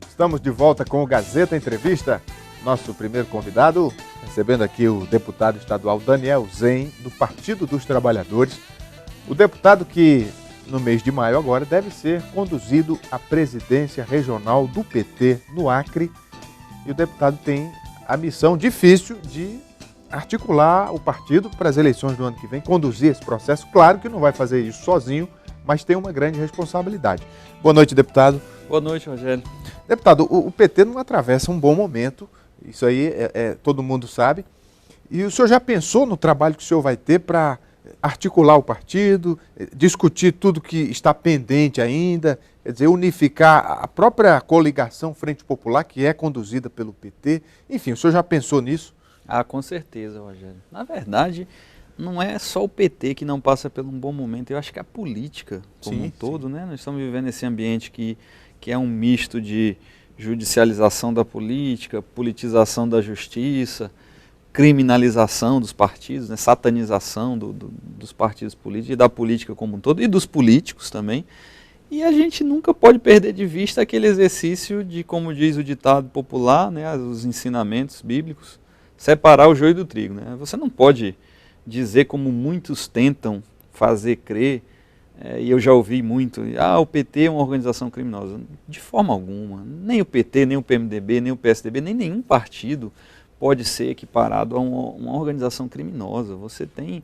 Estamos de volta com o Gazeta Entrevista. Nosso primeiro convidado, recebendo aqui o deputado estadual Daniel Zen, do Partido dos Trabalhadores. O deputado que, no mês de maio agora, deve ser conduzido à presidência regional do PT no Acre. E o deputado tem a missão difícil de articular o partido para as eleições do ano que vem, conduzir esse processo. Claro que não vai fazer isso sozinho, mas tem uma grande responsabilidade. Boa noite, deputado. Boa noite, Rogério. Deputado, o PT não atravessa um bom momento, isso aí todo mundo sabe. E o senhor já pensou no trabalho que o senhor vai ter para articular o partido, discutir tudo que está pendente ainda, quer dizer, unificar a própria coligação Frente Popular, que é conduzida pelo PT? Enfim, o senhor já pensou nisso? Ah, com certeza, Rogério. Na verdade, não é só o PT que não passa por um bom momento, eu acho que a política como um todo, né? Nós estamos vivendo esse ambiente que é um misto de judicialização da política, politização da justiça, criminalização dos partidos, né? Satanização dos partidos políticos e da política como um todo, e dos políticos também. E a gente nunca pode perder de vista aquele exercício de, como diz o ditado popular, né? Os ensinamentos bíblicos, separar o joio do trigo, né? Você não pode dizer, como muitos tentam fazer crer, e eu já ouvi muito, o PT é uma organização criminosa. De forma alguma, nem o PT, nem o PMDB, nem o PSDB, nem nenhum partido pode ser equiparado a uma organização criminosa. Você tem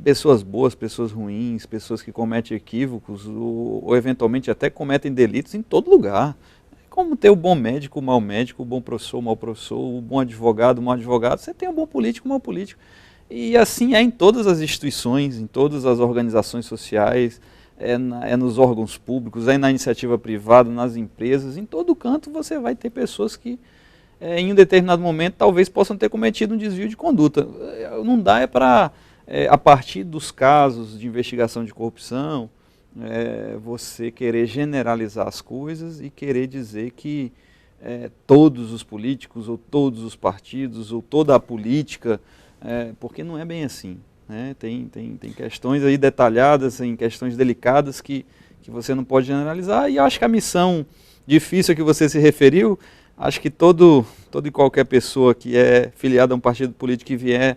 pessoas boas, pessoas ruins, pessoas que cometem equívocos ou eventualmente até cometem delitos em todo lugar. Como ter o bom médico, o mau médico, o bom professor, o mau professor, o bom advogado, o mau advogado. Você tem o bom político, o mau político. E assim é em todas as instituições, em todas as organizações sociais, é nos órgãos públicos, é na iniciativa privada, nas empresas, em todo canto você vai ter pessoas que em um determinado momento talvez possam ter cometido um desvio de conduta. Não dá para, a partir dos casos de investigação de corrupção, você querer generalizar as coisas e querer dizer que todos os políticos, ou todos os partidos, ou toda a política, porque não é bem assim, né? Tem questões aí detalhadas, em questões delicadas que você não pode generalizar, e eu acho que a missão difícil a que você se referiu, acho que toda e qualquer pessoa que é filiada a um partido político que vier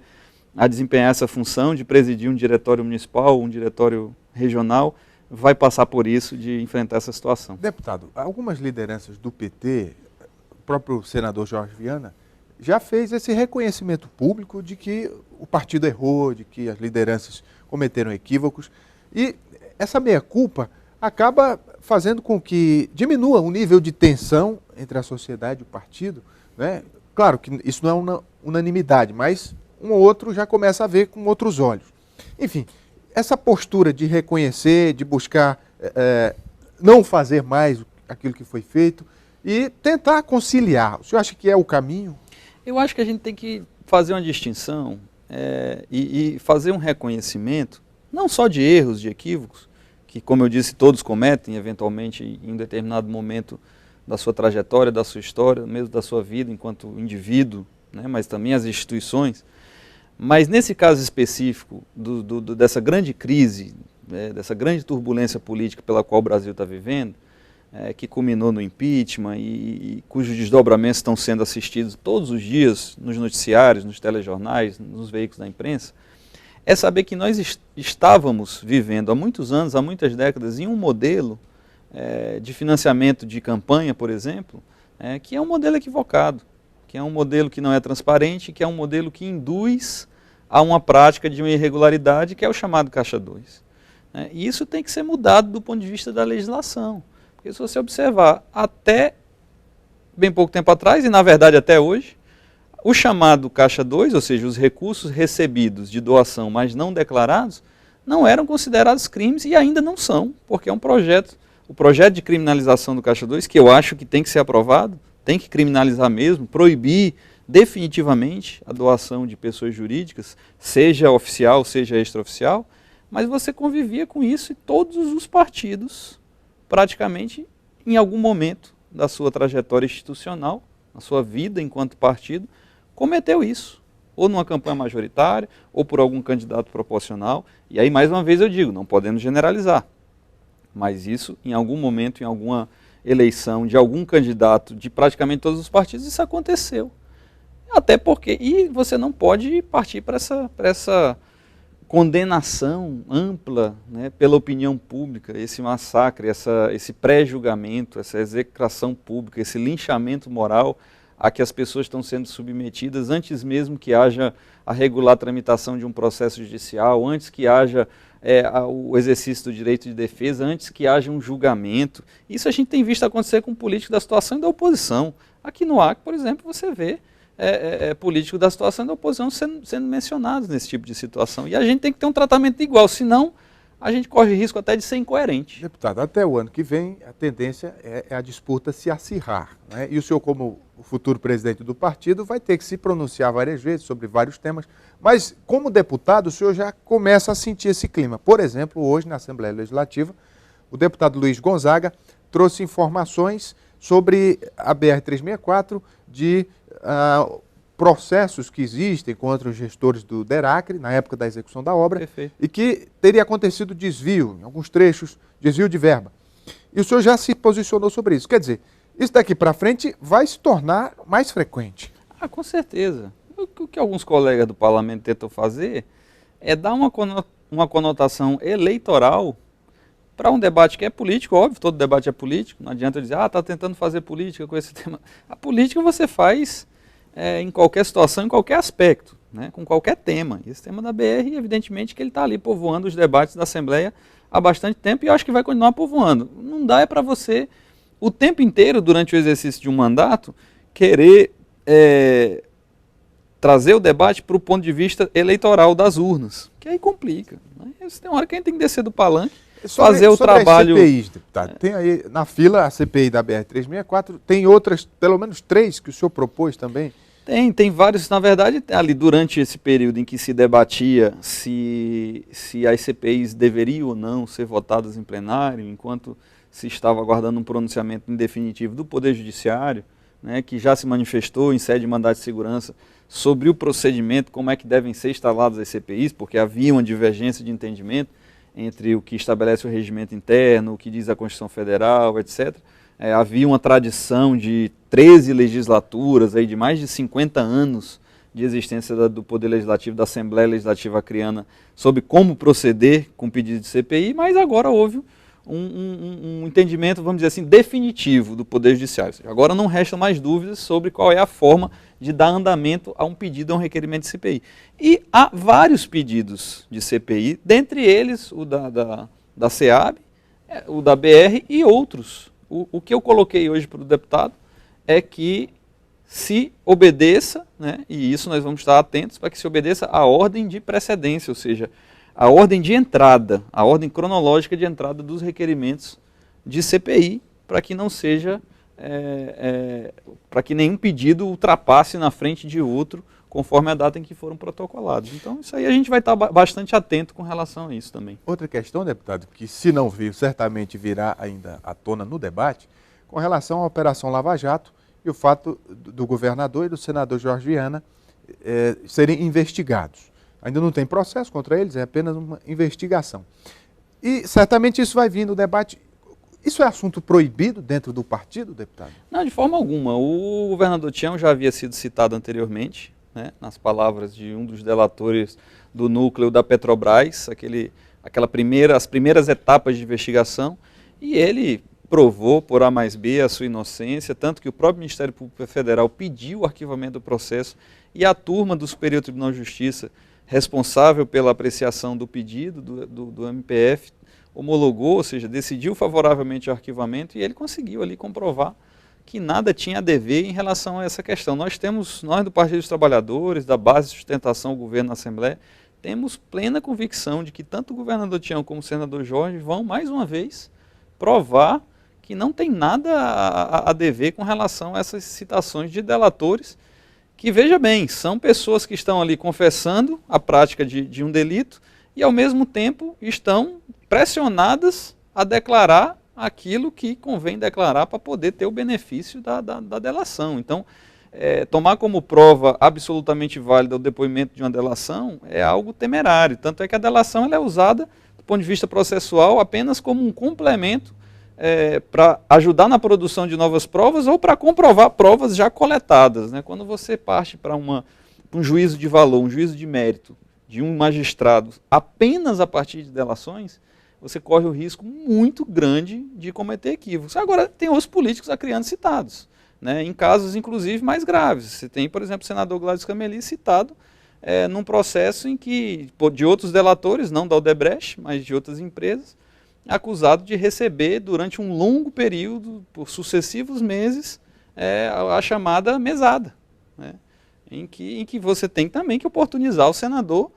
a desempenhar essa função de presidir um diretório municipal, um diretório regional, vai passar por isso, de enfrentar essa situação. Deputado, algumas lideranças do PT, o próprio senador Jorge Viana, já fez esse reconhecimento público de que o partido errou, de que as lideranças cometeram equívocos. E essa meia-culpa acaba fazendo com que diminua o nível de tensão entre a sociedade e o partido, né? Claro que isso não é uma unanimidade, mas um ou outro já começa a ver com outros olhos. Enfim, essa postura de reconhecer, de buscar não fazer mais aquilo que foi feito e tentar conciliar, o senhor acha que é o caminho? Eu acho que a gente tem que fazer uma distinção e fazer um reconhecimento, não só de erros, de equívocos, que, como eu disse, todos cometem, eventualmente, em um determinado momento da sua trajetória, da sua história, mesmo da sua vida enquanto indivíduo, né, mas também as instituições. Mas nesse caso específico dessa grande crise, dessa grande turbulência política pela qual o Brasil está vivendo, que culminou no impeachment e cujos desdobramentos estão sendo assistidos todos os dias nos noticiários, nos telejornais, nos veículos da imprensa, é saber que nós estávamos vivendo há muitos anos, há muitas décadas, em um modelo de financiamento de campanha, por exemplo, que é um modelo equivocado, que é um modelo que não é transparente, que é um modelo que induz a uma prática de uma irregularidade, que é o chamado Caixa 2. E isso tem que ser mudado do ponto de vista da legislação. Porque se você observar, até bem pouco tempo atrás, e na verdade até hoje, o chamado Caixa 2, ou seja, os recursos recebidos de doação, mas não declarados, não eram considerados crimes e ainda não são, porque é um projeto, o projeto de criminalização do Caixa 2, que eu acho que tem que ser aprovado, tem que criminalizar mesmo, proibir definitivamente a doação de pessoas jurídicas, seja oficial, seja extraoficial, mas você convivia com isso e todos os partidos, praticamente, em algum momento da sua trajetória institucional, na sua vida enquanto partido, cometeu isso, ou numa campanha majoritária, ou por algum candidato proporcional. E aí, mais uma vez eu digo, não podemos generalizar, mas isso, em algum momento, em alguma eleição de algum candidato de praticamente todos os partidos, isso aconteceu. Até porque, e você não pode partir para essa condenação ampla, né, pela opinião pública, esse massacre, esse pré-julgamento, essa execração pública, esse linchamento moral a que as pessoas estão sendo submetidas antes mesmo que haja a regular tramitação de um processo judicial, antes que haja o exercício do direito de defesa, antes que haja um julgamento. Isso a gente tem visto acontecer com políticos da situação e da oposição. Aqui no Acre, por exemplo, você vê políticos da situação e da oposição sendo mencionados nesse tipo de situação. E a gente tem que ter um tratamento igual, senão a gente corre risco até de ser incoerente. Deputado, até o ano que vem a tendência é a disputa se acirrar, né? E o senhor, como o futuro presidente do partido, vai ter que se pronunciar várias vezes sobre vários temas, mas como deputado o senhor já começa a sentir esse clima. Por exemplo, hoje na Assembleia Legislativa, o deputado Luiz Gonzaga trouxe informações sobre a BR-364 de processos que existem contra os gestores do DERACRE, na época da execução da obra. Perfeito. E que teria acontecido desvio, em alguns trechos, desvio de verba. E o senhor já se posicionou sobre isso. Quer dizer, isso daqui para frente vai se tornar mais frequente. Com certeza. O que alguns colegas do parlamento tentam fazer é dar uma conotação eleitoral para um debate que é político. Óbvio, todo debate é político. Não adianta dizer, está tentando fazer política com esse tema. A política você faz em qualquer situação, em qualquer aspecto, né, com qualquer tema. E esse tema da BR, evidentemente que ele está ali povoando os debates da Assembleia há bastante tempo e eu acho que vai continuar povoando. Não dá para você, o tempo inteiro, durante o exercício de um mandato, querer trazer o debate para o ponto de vista eleitoral das urnas, que aí complica. Né? Tem uma hora que a gente tem que descer do palanque, fazer o trabalho... As CPIs, deputado, tem aí na fila a CPI da BR-364, tem outras, pelo menos 3, que o senhor propôs também? Tem vários, na verdade, ali durante esse período em que se debatia se as CPIs deveriam ou não ser votadas em plenário, enquanto se estava aguardando um pronunciamento em definitivo do Poder Judiciário, né, que já se manifestou em sede de mandato de segurança sobre o procedimento, como é que devem ser instaladas as CPIs, porque havia uma divergência de entendimento entre o que estabelece o regimento interno, o que diz a Constituição Federal, etc. Havia uma tradição de 13 legislaturas, aí, de mais de 50 anos de existência do Poder Legislativo, da Assembleia Legislativa Acreana, sobre como proceder com pedido de CPI, mas agora houve um entendimento, vamos dizer assim, definitivo do Poder Judiciário. Ou seja, agora não restam mais dúvidas sobre qual é a forma de dar andamento a um pedido, a um requerimento de CPI. E há vários pedidos de CPI, dentre eles o da SEAB, o da BR e outros. O que eu coloquei hoje para o deputado é que se obedeça, né, e isso nós vamos estar atentos, para que se obedeça a ordem de precedência, ou seja, a ordem de entrada, a ordem cronológica de entrada dos requerimentos de CPI, para que não seja, para que nenhum pedido ultrapasse na frente de outro, conforme a data em que foram protocolados. Então, isso aí a gente vai estar bastante atento com relação a isso também. Outra questão, deputado, que se não vir, certamente virá ainda à tona no debate, com relação à Operação Lava Jato e o fato do governador e do senador Jorge Viana serem investigados. Ainda não tem processo contra eles, é apenas uma investigação. E certamente isso vai vir no debate. Isso é assunto proibido dentro do partido, deputado? Não, de forma alguma. O governador Tião já havia sido citado anteriormente, né, nas palavras de um dos delatores do núcleo da Petrobras, as primeiras etapas de investigação, e ele provou por A mais B a sua inocência, tanto que o próprio Ministério Público Federal pediu o arquivamento do processo e a turma do Superior Tribunal de Justiça, responsável pela apreciação do pedido do MPF, homologou, ou seja, decidiu favoravelmente o arquivamento e ele conseguiu ali comprovar que nada tinha a dever em relação a essa questão. Nós do Partido dos Trabalhadores, da base de sustentação ao governo na Assembleia, temos plena convicção de que tanto o governador Tião como o senador Jorge vão, mais uma vez, provar que não tem nada a dever com relação a essas citações de delatores, que, veja bem, são pessoas que estão ali confessando a prática de um delito e, ao mesmo tempo, estão pressionadas a declarar aquilo que convém declarar para poder ter o benefício da delação. Então, tomar como prova absolutamente válida o depoimento de uma delação é algo temerário. Tanto é que a delação ela é usada, do ponto de vista processual, apenas como um complemento para ajudar na produção de novas provas ou para comprovar provas já coletadas, né? Quando você parte para um juízo de valor, um juízo de mérito de um magistrado apenas a partir de delações, você corre o risco muito grande de cometer equívocos. Agora, tem os políticos acrianos citados, né, em casos, inclusive, mais graves. Você tem, por exemplo, o senador Gladys Cameli citado num processo em que, de outros delatores, não da Odebrecht, mas de outras empresas, acusado de receber, durante um longo período, por sucessivos meses, a chamada mesada, né, em que você tem também que oportunizar o senador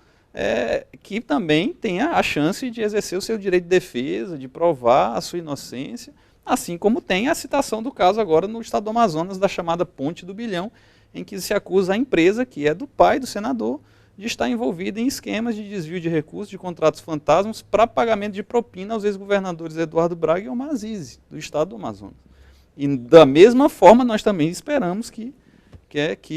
que também tenha a chance de exercer o seu direito de defesa, de provar a sua inocência, assim como tem a citação do caso agora no estado do Amazonas, da chamada Ponte do Bilhão, em que se acusa a empresa, que é do pai do senador, de estar envolvida em esquemas de desvio de recursos, de contratos fantasmas, para pagamento de propina aos ex-governadores Eduardo Braga e Omar Aziz, do estado do Amazonas. E da mesma forma, nós também esperamos que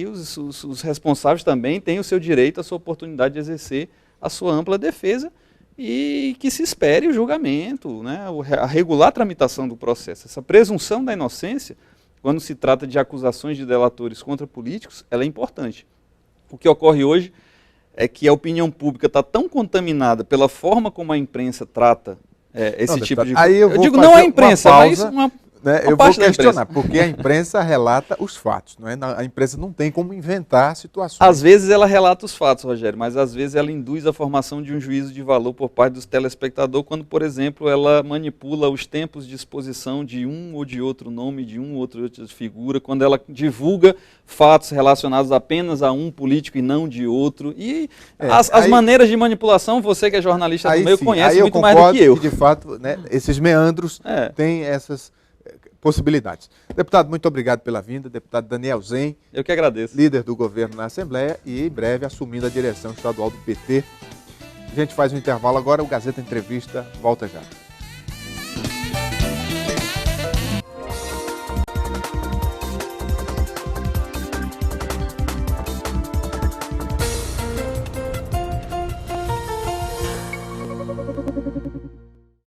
os responsáveis também tenham o seu direito, a sua oportunidade de exercer a sua ampla defesa e que se espere o julgamento, né, a regular tramitação do processo. Essa presunção da inocência, quando se trata de acusações de delatores contra políticos, ela é importante. O que ocorre hoje é que a opinião pública está tão contaminada pela forma como a imprensa trata esse tipo de coisa. Eu digo, não a imprensa, mas eu vou questionar, porque a imprensa relata os fatos, não é? A imprensa não tem como inventar situações. Às vezes ela relata os fatos, Rogério, mas às vezes ela induz a formação de um juízo de valor por parte dos telespectadores, quando, por exemplo, ela manipula os tempos de exposição de um ou de outro nome, de um ou outra figura, quando ela divulga fatos relacionados apenas a um político e não de outro. E as maneiras de manipulação, você que é jornalista do meio, conhece muito mais do que eu. Que, de fato, né, esses meandros têm essas possibilidades. Deputado, muito obrigado pela vinda. Deputado Daniel Zen. Eu que agradeço. Líder do governo na Assembleia e em breve assumindo a direção estadual do PT. A gente faz um intervalo agora, o Gazeta Entrevista volta já.